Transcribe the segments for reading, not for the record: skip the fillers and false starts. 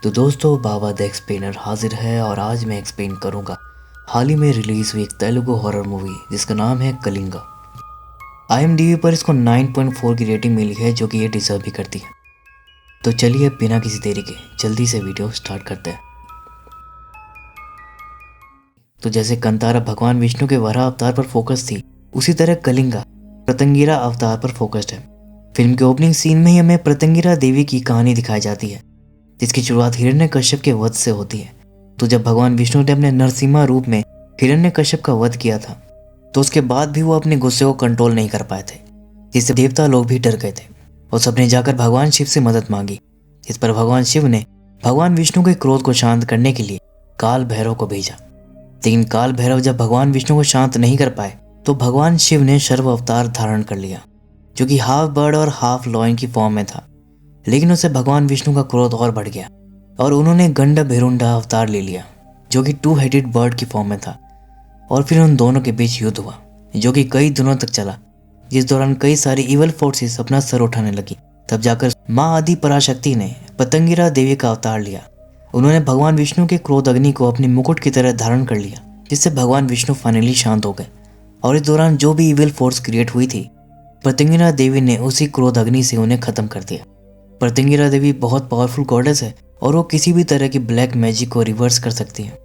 तो दोस्तों, बाबा the explainer हाजिर है और आज मैं एक्सप्लेन करूंगा हाल ही में रिलीज हुई एक तेलुगु हॉरर मूवी जिसका नाम है कलिंगा। IMDb पर इसको 9.4 की रेटिंग मिली है, जो कि ये डिजर्व भी करती है। तो चलिए बिना किसी देरी के जल्दी से वीडियो स्टार्ट करते हैं। तो जैसे कंतारा भगवान विष्णु के वराह अवतार पर फोकस थी, उसी तरह कलिंगा प्रतंगिरा अवतार पर फोकस्ड है। फिल्म के ओपनिंग सीन में ही हमें प्रतंगिरा देवी की कहानी दिखाई जाती है, जिसकी शुरुआत हिरण्यकश्यप के वध से होती है। तो जब भगवान विष्णु ने अपने नरसिम्हा रूप में हिरण्यकश्यप का वध किया था, तो उसके बाद भी वो अपने गुस्से को कंट्रोल नहीं कर पाए थे, जिससे देवता लोग भी डर गए थे और सबने जाकर भगवान शिव से मदद मांगी। इस पर भगवान शिव ने भगवान विष्णु के क्रोध को शांत करने के लिए काल भैरव को भेजा। लेकिन काल भैरव जब भगवान विष्णु को शांत नहीं कर पाए, तो भगवान शिव ने सर्व अवतार धारण कर लिया, जो कि हाफ बर्ड और हाफ लॉयन की फॉर्म में था। लेकिन उससे भगवान विष्णु का क्रोध और बढ़ गया और उन्होंने गंड भिरुंडा अवतार ले लिया, जो कि 2 हेडेड बर्ड की फॉर्म में था। और फिर उन दोनों के बीच युद्ध हुआ, जो कि कई दिनों तक चला, जिस दौरान कई सारी इवल फोर्सेस अपना सर उठाने लगी। तब जाकर माँ आदि पराशक्ति ने पतंगिरा देवी का अवतार लिया। उन्होंने भगवान विष्णु के क्रोध अग्नि को अपने मुकुट की तरह धारण कर लिया, जिससे भगवान विष्णु फाइनली शांत हो गए। और इस दौरान जो भी इविल फोर्स क्रिएट हुई थी, पतंगिरा देवी ने उसी क्रोध अग्नि से उन्हें खत्म कर दिया। प्रत्यंगिरा देवी बहुत पावरफुल गॉडेस है और वो किसी भी तरह की ब्लैक मैजिक को रिवर्स कर सकती है।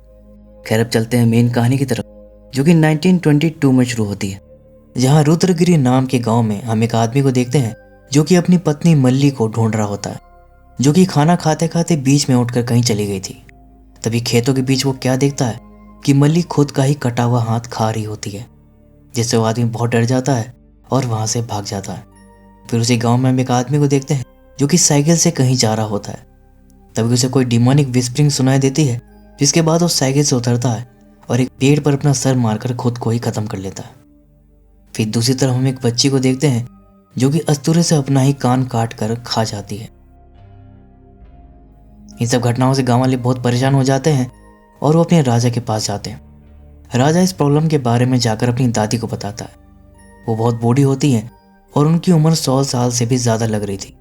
खैर, अब चलते हैं मेन कहानी की तरफ, जो कि 1922 में शुरू होती है, जहां रुद्रगिरी नाम के गांव में हम एक आदमी को देखते हैं जो कि अपनी पत्नी मल्ली को ढूंढ रहा होता है, जो कि खाना खाते खाते बीच में उठकर कहीं चली गई थी। तभी खेतों के बीच वो क्या देखता है कि मल्ली खुद का ही कटा हुआ हाथ खा रही होती है, जिससे वो आदमी बहुत डर जाता है और वहां से भाग जाता है। फिर उसी गाँव में हम एक आदमी को देखते हैं जो कि साइकिल से कहीं जा रहा होता है। तभी उसे कोई डिमोनिक विस्परिंग सुनाई देती है, जिसके बाद वो साइकिल से उतरता है और एक पेड़ पर अपना सर मारकर खुद को ही खत्म कर लेता है। फिर दूसरी तरफ हम एक बच्ची को देखते हैं जो कि अस्तूरे से अपना ही कान काट कर खा जाती है। इन सब घटनाओं से गांव वाले बहुत परेशान हो जाते हैं और वो अपने राजा के पास जाते हैं। राजा इस प्रॉब्लम के बारे में जाकर अपनी दादी को बताता है। वो बहुत बूढ़ी होती है और उनकी उम्र 100 साल से भी ज्यादा लग रही थी।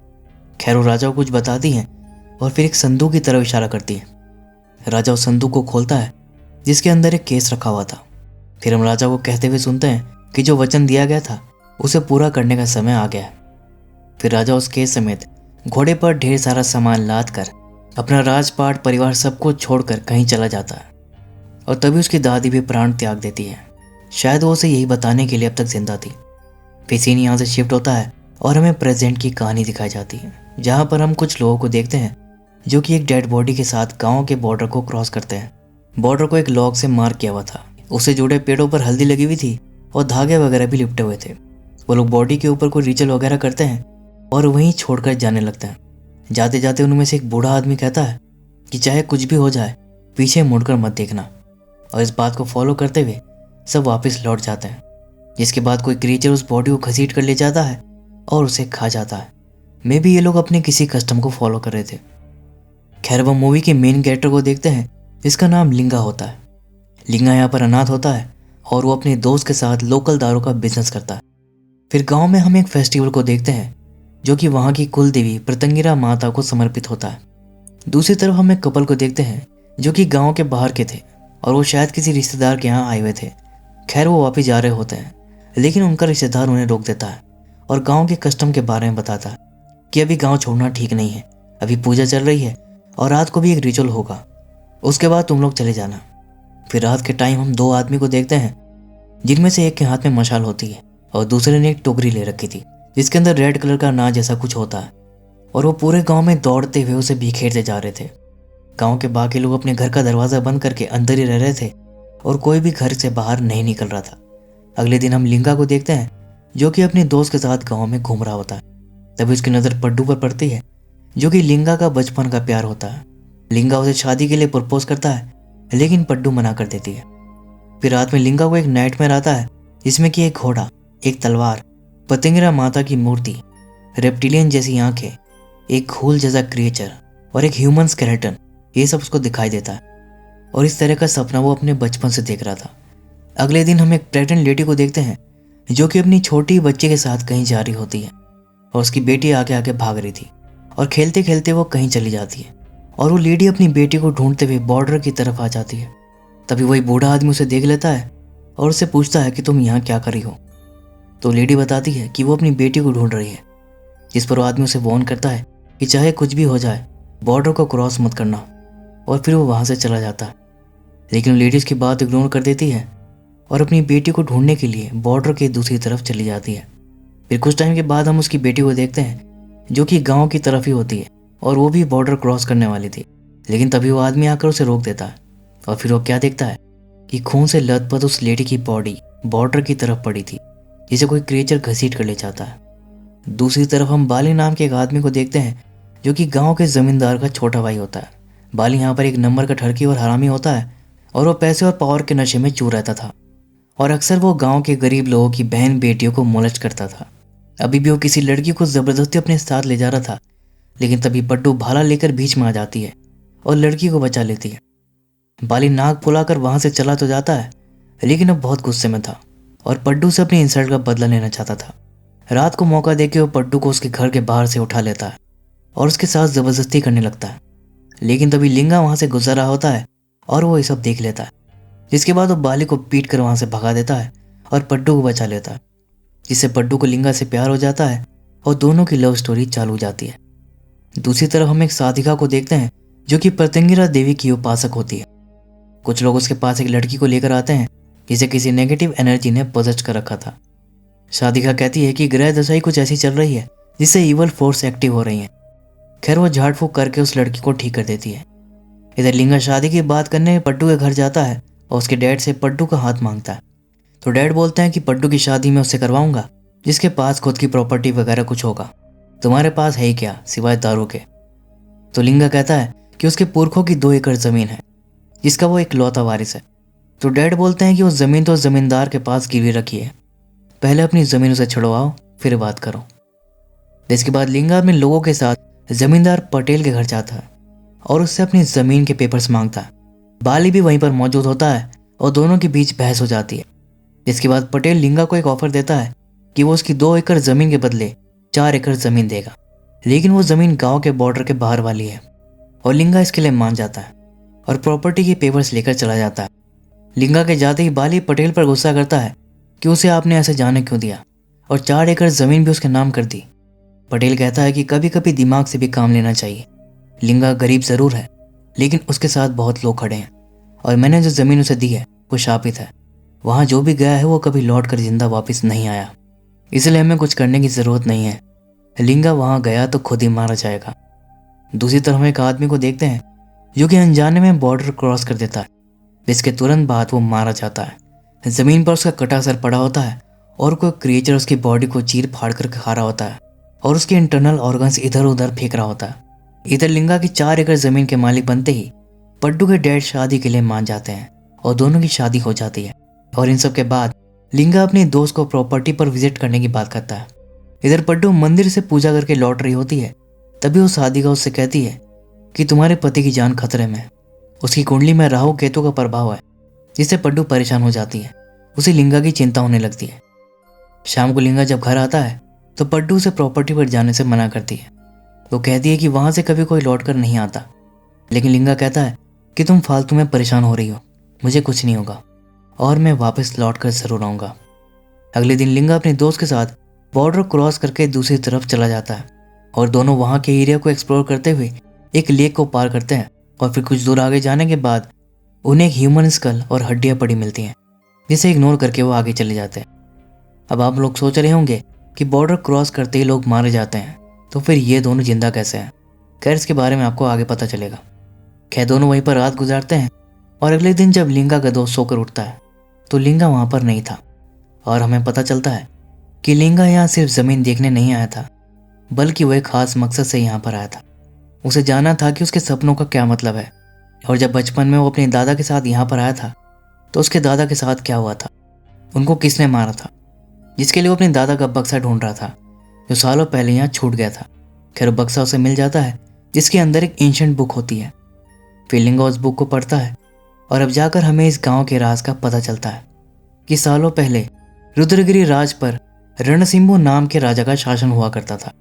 खैर, वो राजा को कुछ बताती हैं और फिर एक संदूक की तरफ इशारा करती है। राजा उस संदूक को खोलता है, जिसके अंदर एक केस रखा हुआ था। फिर हम राजा को कहते हुए सुनते हैं कि जो वचन दिया गया था उसे पूरा करने का समय आ गया है। फिर राजा उस केस समेत घोड़े पर ढेर सारा सामान लाद कर अपना राजपाट परिवार सबको छोड़कर कहीं चला जाता है। और तभी उसकी दादी भी प्राण त्याग देती है। शायद वो उसे यही बताने के लिए अब तक जिंदा थी। फिर सीन यहाँ से शिफ्ट होता है और हमें प्रेजेंट की कहानी दिखाई जाती है, जहाँ पर हम कुछ लोगों को देखते हैं जो कि एक डेड बॉडी के साथ गांव के बॉर्डर को क्रॉस करते हैं। बॉर्डर को एक लॉग से मार्क किया हुआ था, उससे जुड़े पेड़ों पर हल्दी लगी हुई थी और धागे वगैरह भी लिपटे हुए थे। वो लोग बॉडी के ऊपर कोई रिचुअल वगैरह करते हैं और वहीं छोड़कर जाने लगते हैं। जाते जाते उनमें से एक बूढ़ा आदमी कहता है कि चाहे कुछ भी हो जाए, पीछे मुड़कर मत देखना। और इस बात को फॉलो करते हुए सब वापस लौट जाते हैं, जिसके बाद कोई क्रिएचर उस बॉडी को घसीट कर ले जाता है और उसे खा जाता है। मे भी ये लोग अपने किसी कस्टम को फॉलो कर रहे थे। खैर, वो मूवी के मेन कैरेक्टर को देखते हैं, जिसका नाम लिंगा होता है। लिंगा यहाँ पर अनाथ होता है और वो अपने दोस्त के साथ लोकल दारू का बिजनेस करता है। फिर गांव में हम एक फेस्टिवल को देखते हैं, जो कि वहाँ की कुल देवी प्रतंगिरा माता को समर्पित होता है। दूसरी तरफ हम एक कपल को देखते हैं जो कि गाँव के बाहर के थे और वो शायद किसी रिश्तेदार के यहाँ आए हुए थे। खैर, वो वापस जा रहे होते हैं, लेकिन उनका रिश्तेदार उन्हें रोक देता है और गांव के कस्टम के बारे में बताता है कि अभी गांव छोड़ना ठीक नहीं है, अभी पूजा चल रही है और रात को भी एक रिचुअल होगा, उसके बाद तुम लोग चले जाना। फिर रात के टाइम हम 2 आदमी को देखते हैं, जिनमें से एक के हाथ में मशाल होती है और दूसरे ने एक टोकरी ले रखी थी, जिसके अंदर रेड कलर का अनाज जैसा कुछ होता है। और वो पूरे गाँव में दौड़ते हुए उसे बिखेरते जा रहे थे। गाँव के बाकी लोग अपने घर का दरवाज़ा बंद करके अंदर ही रह रहे थे और कोई भी घर से बाहर नहीं निकल रहा था। अगले दिन हम लिंगा को देखते हैं, जो कि अपने दोस्त के साथ गांव में घूम रहा होता है। तभी उसकी नज़र पड्डू पर पड़ती है, जो कि लिंगा का बचपन का प्यार होता है। लिंगा उसे शादी के लिए प्रपोज करता है, लेकिन पड्डू मना कर देती है। फिर रात में लिंगा को एक नाइटमेयर आता है, जिसमें कि एक घोड़ा, एक तलवार, पतंगिरा माता की मूर्ति, रेप्टिलियन जैसी आंखें, एक घूल जैसा क्रिएचर और एक ह्यूमन स्केलेटन, ये सब उसको दिखाई देता है। और इस तरह का सपना वो अपने बचपन से देख रहा था। अगले दिन हम एक प्रेग्नेंट लेडी को देखते हैं, जो कि अपनी छोटी बच्चे के साथ कहीं जा रही होती है और उसकी बेटी आगे आगे भाग रही थी और खेलते खेलते वो कहीं चली जाती है। और वो लेडी अपनी बेटी को ढूंढते हुए बॉर्डर की तरफ आ जाती है। तभी वही बूढ़ा आदमी उसे देख लेता है और उससे पूछता है कि तुम यहाँ क्या कर रही हो। तो लेडी बताती है कि वो अपनी बेटी को ढूंढ रही है, जिस पर वो आदमी उसे वार्न करता है कि चाहे कुछ भी हो जाए बॉर्डर को क्रॉस मत करना, और फिर वो वहाँ से चला जाता है। लेकिन लेडी उसकी बात इग्नोर कर देती है और अपनी बेटी को ढूंढने के लिए बॉर्डर के दूसरी तरफ चली जाती है। फिर कुछ टाइम के बाद हम उसकी बेटी को देखते हैं, जो कि गांव की तरफ ही होती है और वो भी बॉर्डर क्रॉस करने वाली थी। लेकिन तभी वो आदमी आकर उसे रोक देता है और फिर वो क्या देखता है कि खून से लथपथ उस लेडी की बॉडी बॉर्डर की तरफ पड़ी थी, जिसे कोई क्रिएचर घसीट कर ले जाता है। दूसरी तरफ हम बाली नाम के एक आदमी को देखते हैं, जो कि गांव के जमींदार का छोटा भाई होता है। बाली यहाँ पर एक नंबर का ठरकी और हरामी होता है और वो पैसे और पावर के नशे में चूर रहता था और अक्सर वो गांव के गरीब लोगों की बहन बेटियों को मोलेस्ट करता था। अभी भी वो किसी लड़की को जबरदस्ती अपने साथ ले जा रहा था, लेकिन तभी पड्डू भाला लेकर बीच में आ जाती है और लड़की को बचा लेती है। बाली नाक फुलाकर वहां से चला तो जाता है, लेकिन अब बहुत गुस्से में था और पड्डू से अपनी इंसल्ट का बदला लेना चाहता था। रात को मौका देकर वो पड्डू को उसके घर के बाहर से उठा लेता है और उसके साथ जबरदस्ती करने लगता है। लेकिन तभी लिंगा वहां से गुजर रहा होता है और वो ये सब देख लेता है, जिसके बाद वो बाली को पीट कर वहां से भगा देता है और पड्डू को बचा लेता है, जिससे पड्डू को लिंगा से प्यार हो जाता है और दोनों की लव स्टोरी चालू हो जाती है। दूसरी तरफ हम एक साधिका को देखते हैं, जो कि प्रत्यंगिरा देवी की उपासक होती है। कुछ लोग उसके पास एक लड़की को लेकर आते हैं, जिसे किसी नेगेटिव एनर्जी ने पोजेस कर रखा था। साधिका कहती है कि ग्रह दशाई कुछ ऐसी चल रही है जिससे इवल फोर्स एक्टिव हो रही है। खैर वो झाड़ फूक करके उस लड़की को ठीक कर देती है। इधर लिंगा शादी की बात करने पड्डू के घर जाता है और उसके डैड से पड्डू का हाथ मांगता है। तो डैड बोलते हैं कि पड्डू की शादी में उससे करवाऊंगा जिसके पास खुद की प्रॉपर्टी वगैरह कुछ होगा, तुम्हारे पास है ही क्या सिवाय दारू के। तो लिंगा कहता है कि उसके पुरखों की 2 एकड़ जमीन है, जिसका वो एक लौता वारिस है। तो डैड बोलते हैं कि वो जमीन तो जमींदार के पास गिरवी रखी है, पहले अपनी जमीन उसे छुड़वाओ फिर बात करो। इसके बाद लिंगा अपने लोगों के साथ जमींदार पटेल के घर जाता है और उससे अपनी जमीन के पेपर्स मांगता है। बाली भी वहीं पर मौजूद होता है और दोनों के बीच बहस हो जाती है। इसके बाद पटेल लिंगा को एक ऑफर देता है कि वो उसकी 2 एकड़ जमीन के बदले 4 एकड़ जमीन देगा, लेकिन वो जमीन गांव के बॉर्डर के बाहर वाली है और लिंगा इसके लिए मान जाता है और प्रॉपर्टी के पेपर्स लेकर चला जाता है। लिंगा के जाते ही बाली पटेल पर गुस्सा करता है कि उसे आपने ऐसे जाने क्यों दिया और 4 एकड़ जमीन भी उसके नाम कर दी। पटेल कहता है कि कभी कभी दिमाग से भी काम लेना चाहिए। लिंगा गरीब जरूर है, लेकिन उसके साथ बहुत लोग खड़े हैं और मैंने जो जमीन उसे दी है वो शापित है। वहां जो भी गया है वो कभी लौट कर जिंदा वापस नहीं आया, इसलिए हमें कुछ करने की जरूरत नहीं है। लिंगा वहां गया तो खुद ही मारा जाएगा। दूसरी तरफ हम एक आदमी को देखते हैं, जो कि अनजाने में बॉर्डर क्रॉस कर देता है, जिसके तुरंत बाद वो मारा जाता है। जमीन पर उसका कटा सर पड़ा होता है और कोई क्रिएचर उसकी बॉडी को चीर फाड़ कर खा रहा होता है और उसके इंटरनल ऑर्गन्स इधर उधर फेंक रहा होता है। इधर लिंगा की 4 एकड़ जमीन के मालिक बनते ही पड्डू के डैड शादी के लिए मान जाते हैं और दोनों की शादी हो जाती है। और इन सब के बाद लिंगा अपने दोस्त को प्रॉपर्टी पर विजिट करने की बात करता है। इधर पड्डू मंदिर से पूजा करके लौट रही होती है, तभी वो साधिका उससे कहती है कि तुम्हारे पति की जान खतरे में। उसकी कुंडली में राहु केतु का प्रभाव है, जिससे पड्डू परेशान हो जाती है। उसे लिंगा की चिंता होने लगती है। शाम को लिंगा जब घर आता है तो पड्डू उसे प्रॉपर्टी पर जाने से मना करती है। वो कहती है कि वहां से कभी कोई लौट कर नहीं आता, लेकिन लिंगा कहता है कि तुम फालतू में परेशान हो रही हो, मुझे कुछ नहीं होगा और मैं वापस लौट कर जरूर आऊँगा। अगले दिन लिंगा अपने दोस्त के साथ बॉर्डर क्रॉस करके दूसरी तरफ चला जाता है और दोनों वहाँ के एरिया को एक्सप्लोर करते हुए एक लेक को पार करते हैं। और फिर कुछ दूर आगे जाने के बाद उन्हें एक ह्यूमन स्कल और हड्डियाँ पड़ी मिलती हैं, जिसे इग्नोर करके वो आगे चले जाते हैं। अब आप लोग सोच रहे होंगे कि बॉर्डर क्रॉस करते ही लोग मारे जाते हैं, तो फिर ये दोनों जिंदा कैसे हैं? खैर इसके बारे में आपको आगे पता चलेगा। खैर दोनों वहीं पर रात गुजारते हैं और अगले दिन जब लिंगा का दोस्त सोकर उठता है तो लिंगा वहाँ पर नहीं था और हमें पता चलता है कि लिंगा यहाँ सिर्फ ज़मीन देखने नहीं आया था, बल्कि वह एक खास मकसद से यहाँ पर आया था। उसे जानना था कि उसके सपनों का क्या मतलब है और जब बचपन में वो अपने दादा के साथ यहाँ पर आया था तो उसके दादा के साथ क्या हुआ था, उनको किसने मारा था, जिसके लिए वो अपने दादा का बक्सा ढूंढ रहा था जो सालों पहले यहाँ छूट गया था। खैर बक्सा उसे मिल जाता है जिसके अंदर एक एंशिएंट बुक होती है। फिर लिंगा उस बुक को पढ़ता है और अब जाकर हमें इस गांव के राज का पता चलता है कि सालों पहले रुद्रगिरी राज पर रणसिंबू नाम के राजा का शासन हुआ करता था।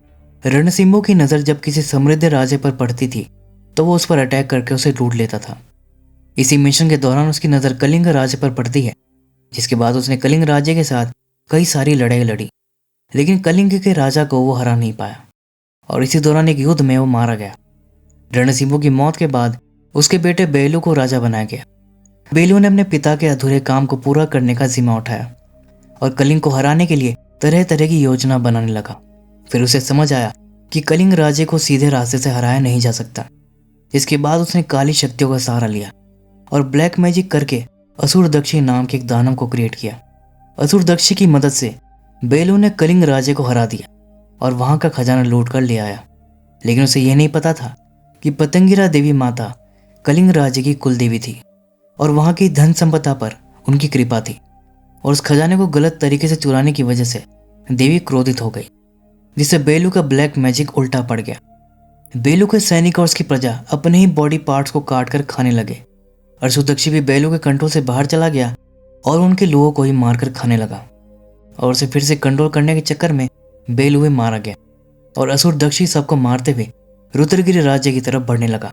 रणसिंबू की नज़र जब किसी समृद्ध राजे पर पड़ती थी तो वो उस पर अटैक करके उसे लूट लेता था। इसी मिशन के दौरान उसकी नज़र कलिंग राज्य पर पड़ती है, जिसके बाद उसने कलिंग राज्य के साथ कई सारी लड़ाई लड़ी, लेकिन कलिंग के राजा को वो हरा नहीं पाया और इसी दौरान एक युद्ध में वो मारा गया। रणसिंह की मौत के बाद उसके बेटे बेलू को राजा बनाया गया। बेलू ने अपने पिता के अधूरे काम को पूरा करने का जिम्मा उठाया और कलिंग को हराने के लिए तरह तरह की योजना बनाने लगा। फिर उसे समझ आया कि कलिंग राज्य को सीधे रास्ते से हराया नहीं जा सकता। इसके बाद उसने काली शक्तियों का सहारा लिया और ब्लैक मैजिक करके असुर दक्षी नाम के एक दानव को क्रिएट किया। असुर दक्षी की मदद से बेलू ने कलिंग राज्य को हरा दिया और वहां का खजाना लूट कर ले आया। लेकिन उसे यह नहीं पता था कि पतंगिरा देवी माता कलिंग राज्य की कुल देवी थी और वहां की धन संपदा पर उनकी कृपा थी, और उस खजाने को गलत तरीके से चुराने की वजह से देवी क्रोधित हो गई, जिससे बेलू का ब्लैक मैजिक उल्टा पड़ गया। बेलू के सैनिक और उसकी प्रजा अपने ही बॉडी पार्ट्स को काट कर खाने लगे। असुरदक्षी भी बेलू के कंट्रोल से बाहर चला गया और उनके लोगों को ही मारकर खाने लगा, और उसे फिर से कंट्रोल करने के चक्कर में बेलू भी मारा गया और असुरदक्षी सबको मारते हुए रुद्रगिरी राज्य की तरफ बढ़ने लगा।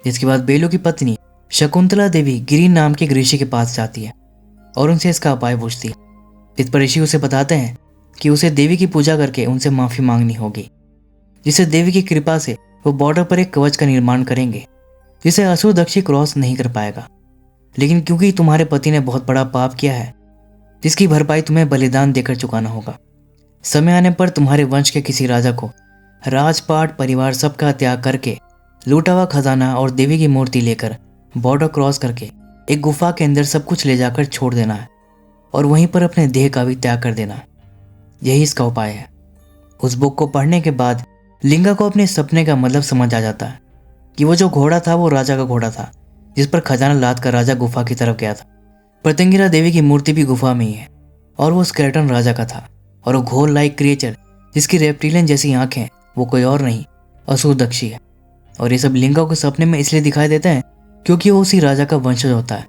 जिसके बाद बेलू की पत्नी शकुंतला देवी गिरी नाम के एक ऋषि के पास जाती है और उनसे इसका उपाय पूछती है। इस पर ऋषि उसे बताते हैं कि उसे देवी की पूजा करके उनसे माफी मांगनी होगी, जिससे देवी की कृपा से वो बॉर्डर पर एक कवच का निर्माण करेंगे जिसे असुरदक्षी क्रॉस नहीं कर पाएगा। लेकिन क्योंकि तुम्हारे पति ने बहुत बड़ा पाप किया है, जिसकी भरपाई तुम्हें बलिदान देकर चुकाना होगा। समय आने पर तुम्हारे वंश के किसी राजा को राजपाट परिवार सबका त्याग करके लूटा हुआ खजाना और देवी की मूर्ति लेकर बॉर्डर क्रॉस करके एक गुफा के अंदर सब कुछ ले जाकर छोड़ देना है और वहीं पर अपने देह का भी त्याग कर देना है। यही इसका उपाय है। उस बुक को पढ़ने के बाद लिंगा को अपने सपने का मतलब समझ आ जाता है कि वो जो घोड़ा था वो राजा का घोड़ा था, जिस पर खजाना लाद कर राजा गुफा की तरफ गया था। पतंगिरा देवी की मूर्ति भी गुफा में ही है और वो स्केलेटन राजा का था, और वो घोल लाइक क्रिएचर जिसकी रेप्टिलियन जैसी आंखें वो कोई और नहीं असुरदक्षी है। और ये सब लिंगा को सपने में इसलिए दिखाई देते हैं क्योंकि वो उसी राजा का वंशज होता है।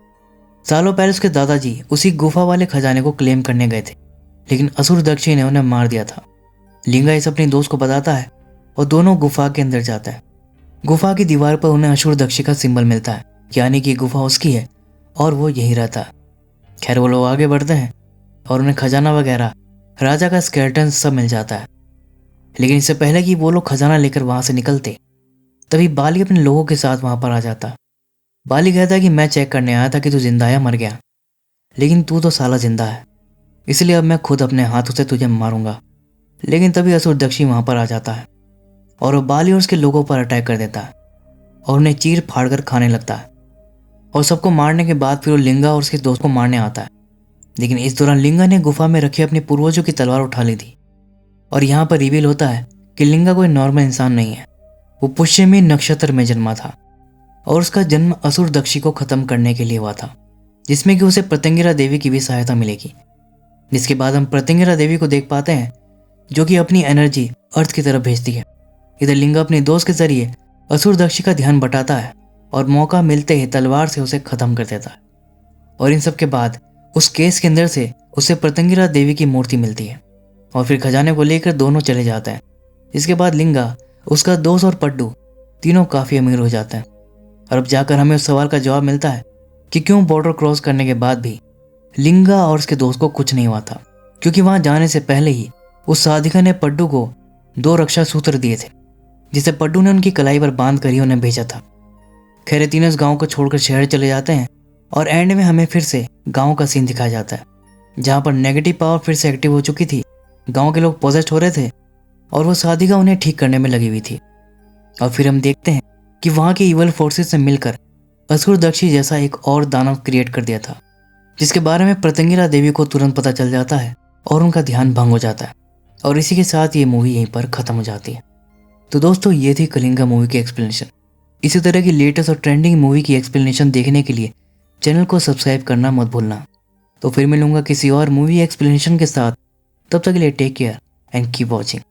सालों पहले उसके दादाजी उसी गुफा वाले खजाने को क्लेम करने गए थे, लेकिन असुरदक्षी ने उन्हें मार दिया था। लिंगा इस अपने दोस्त को बताता है और दोनों गुफा के अंदर जाता है। गुफा की दीवार पर उन्हें असुरदक्षी का सिंबल मिलता है, यानी कि गुफा उसकी है और वो यहीं रहता है। खैर वो लोग आगे बढ़ते हैं और उन्हें खजाना वगैरह राजा का स्केलेटन सब मिल जाता है। लेकिन इससे पहले कि वो लोग खजाना लेकर वहां से निकलते, तभी बाली अपने लोगों के साथ वहां पर आ जाता। बाली कहता है कि मैं चेक करने आया था कि तू जिंदा या मर गया, लेकिन तू तो साला जिंदा है, इसलिए अब मैं खुद अपने हाथों से तुझे मारूंगा। लेकिन तभी असुरदक्षी वहां पर आ जाता है और वो बाली और उसके लोगों पर अटैक कर देता है और उन्हें चीर फाड़ कर खाने लगता है। और सबको मारने के बाद फिर वो लिंगा और उसके दोस्त को मारने आता है। लेकिन इस दौरान लिंगा ने गुफा में रखे अपने पूर्वजों की तलवार उठा ली थी और यहाँ पर रिवील होता है कि लिंगा कोई नॉर्मल इंसान नहीं है। वो पुष्यमी नक्षत्र में जन्मा था और उसका जन्म असुरदक्षी को खत्म करने के लिए हुआ था, जिसमें कि उसे पतंगिरा देवी की भी सहायता मिलेगी। जिसके बाद हम पतंगिरा देवी को देख पाते हैं जो कि अपनी एनर्जी अर्थ की तरफ भेजती है। इधर लिंगा अपने दोस्त के जरिए असुरदक्षी का ध्यान बटाता है और मौका मिलते ही तलवार से उसे खत्म कर देता है। और इन सब के बाद उस केस के अंदर से उसे पतंगिरा देवी की मूर्ति मिलती है और फिर खजाने को लेकर दोनों चले जाते हैं। इसके बाद लिंगा, उसका दोस्त और पड्डू तीनों काफ़ी अमीर हो जाते हैं। और अब जाकर हमें उस सवाल का जवाब मिलता है कि क्यों बॉर्डर क्रॉस करने के बाद भी लिंगा और उसके दोस्त को कुछ नहीं हुआ था, क्योंकि वहां जाने से पहले ही उस साधिका ने पड्डू को 2 रक्षा सूत्र दिए थे, जिसे पड्डू ने उनकी कलाई पर बांध कर ही उन्हें भेजा था। खैर तीनों इस गाँव को छोड़कर शहर चले जाते हैं और एंड में हमें फिर से गाँव का सीन दिखाया जाता है, जहाँ पर नेगेटिव पावर फिर से एक्टिव हो चुकी थी। गाँव के लोग पॉजेस्ट हो रहे थे और वो साधिका उन्हें ठीक करने में लगी हुई थी। और फिर हम देखते हैं कि वहाँ के इवल फोर्सेस से मिलकर असुरदक्षी जैसा एक और दानव क्रिएट कर दिया था, जिसके बारे में पतंगिरा देवी को तुरंत पता चल जाता है और उनका ध्यान भंग हो जाता है। और इसी के साथ ये मूवी यहीं पर ख़त्म हो जाती है। तो दोस्तों ये थी कलिंगा मूवी की एक्सप्लेनेशन। इसी तरह की लेटेस्ट और ट्रेंडिंग मूवी की एक्सप्लेनेशन देखने के लिए चैनल को सब्सक्राइब करना मत भूलना। तो फिर मिलूंगा किसी और मूवी एक्सप्लेनेशन के साथ। तब तक के लिए take care and keep watching.